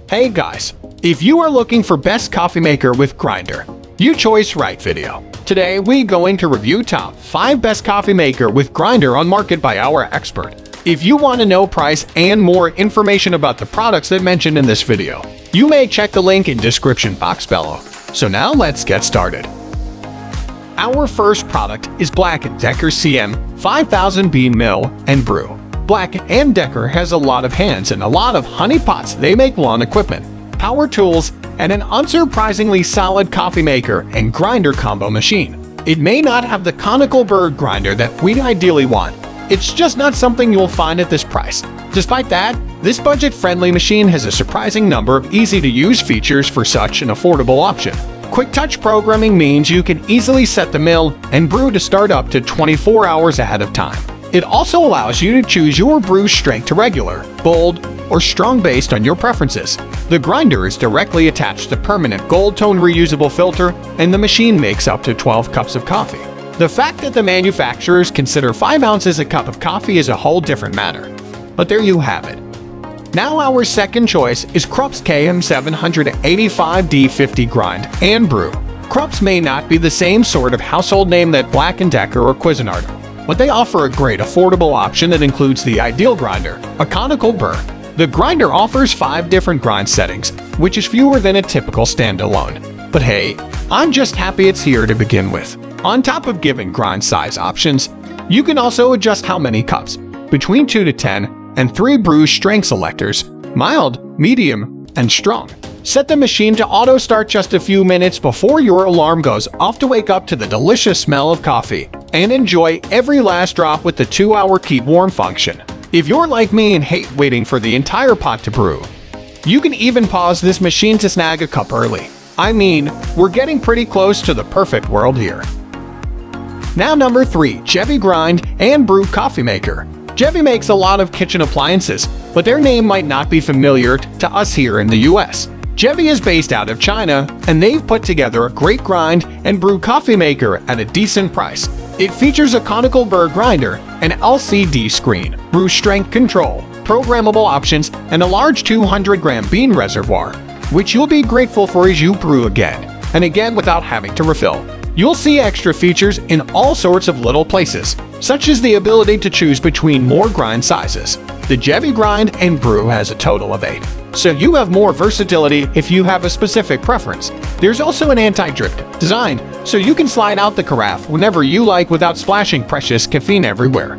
Hey guys, if you are looking for best coffee maker with grinder, you chose right video. Today we going to review top 5 best coffee maker with grinder on market by our expert. If you want to know price and more information about the products that mentioned in this video, you may check the link in description box below. So now let's get started. Our first product is BLACK+DECKER KM785D50 and Brew. BLACK+DECKER has a lot of hands and a lot of honeypots. They make lawn equipment, power tools, and an unsurprisingly solid coffee maker and grinder combo machine. It may not have the conical Burr grinder that we ideally want. It's just not something you'll find at this price. Despite that, this budget-friendly machine has a surprising number of easy-to-use features for such an affordable option. Quick touch programming means you can easily set the mill and brew to start up to 24 hours ahead of time. It also allows you to choose your brew strength to regular, bold, or strong based on your preferences. The grinder is directly attached to permanent gold-tone reusable filter, and the machine makes up to 12 cups of coffee. The fact that the manufacturers consider 5 ounces a cup of coffee is a whole different matter. But there you have it. Now our second choice is KRUPS KM785D50 grind and brew. KRUPS may not be the same sort of household name that BLACK+DECKER or Cuisinart, but they offer a great affordable option that includes the ideal grinder, a conical Burr. The grinder offers 5 different grind settings, which is fewer than a typical standalone. But hey, I'm just happy it's here to begin with. On top of giving grind size options, you can also adjust how many cups, between 2 to 10, and 3 brew strength selectors, mild, medium, and strong. Set the machine to auto start just a few minutes before your alarm goes off to wake up to the delicious smell of coffee, and enjoy every last drop with the 2-hour keep warm function. If you're like me and hate waiting for the entire pot to brew, you can even pause this machine to snag a cup early. I mean, we're getting pretty close to the perfect world here. Now number 3, Chevy Grind and Brew Coffee Maker. Gevi makes a lot of kitchen appliances, but their name might not be familiar to us here in the US. Gevi is based out of China, and they've put together a great grind and brew coffee maker at a decent price. It features a conical Burr grinder, an LCD screen, brew strength control, programmable options, and a large 200-gram bean reservoir, which you'll be grateful for as you brew again and again without having to refill. You'll see extra features in all sorts of little places, such as the ability to choose between more grind sizes. The Gevi Grind and Brew has a total of 8, so you have more versatility if you have a specific preference. There's also an anti-drift design, so you can slide out the carafe whenever you like without splashing precious caffeine everywhere.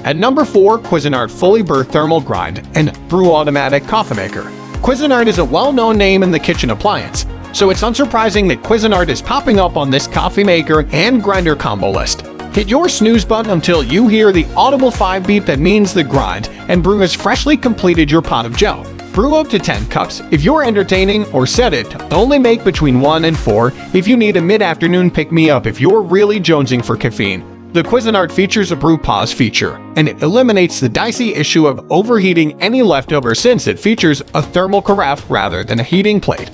At number 4, Cuisinart Fully Burr Thermal Grind and Brew Automatic Coffee Maker. Cuisinart is a well-known name in the kitchen appliance, so it's unsurprising that Cuisinart is popping up on this coffee maker and grinder combo list. Hit your snooze button until you hear the audible 5 beep that means the grind and brew has freshly completed your pot of gel. Brew up to 10 cups if you're entertaining, or set it to only make between 1 and 4 if you need a mid-afternoon pick-me-up if you're really jonesing for caffeine. The Cuisinart features a brew pause feature, and it eliminates the dicey issue of overheating any leftover since it features a thermal carafe rather than a heating plate.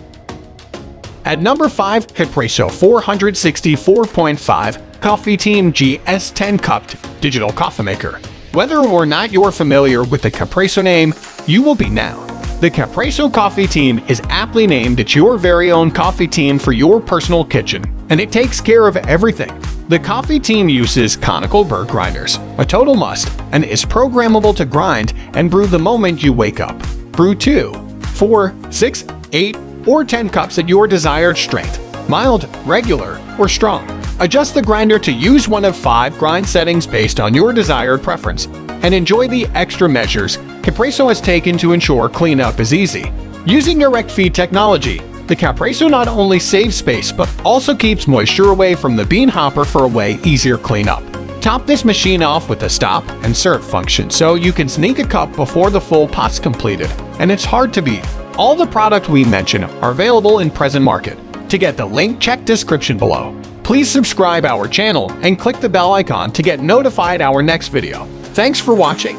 At number 5, Capresso 464.5 Coffee Team GS10 Cupped Digital Coffee Maker. Whether or not you're familiar with the Capresso name, you will be now. The Capresso Coffee Team is aptly named as your very own coffee team for your personal kitchen, and it takes care of everything. The Coffee Team uses conical Burr grinders, a total must, and is programmable to grind and brew the moment you wake up. Brew 2, 4, 6, 8, or 10 cups at your desired strength, mild, regular, or strong. Adjust the grinder to use one of 5 grind settings based on your desired preference, and enjoy the extra measures Capresso has taken to ensure cleanup is easy. Using direct feed technology, the Capresso not only saves space but also keeps moisture away from the bean hopper for a way easier cleanup. Top this machine off with a stop and serve function so you can sneak a cup before the full pot's completed, and it's hard to beat. All the products we mention are available in present market. To get the link, check description below. Please subscribe our channel and click the bell icon to get notified our next video. Thanks for watching.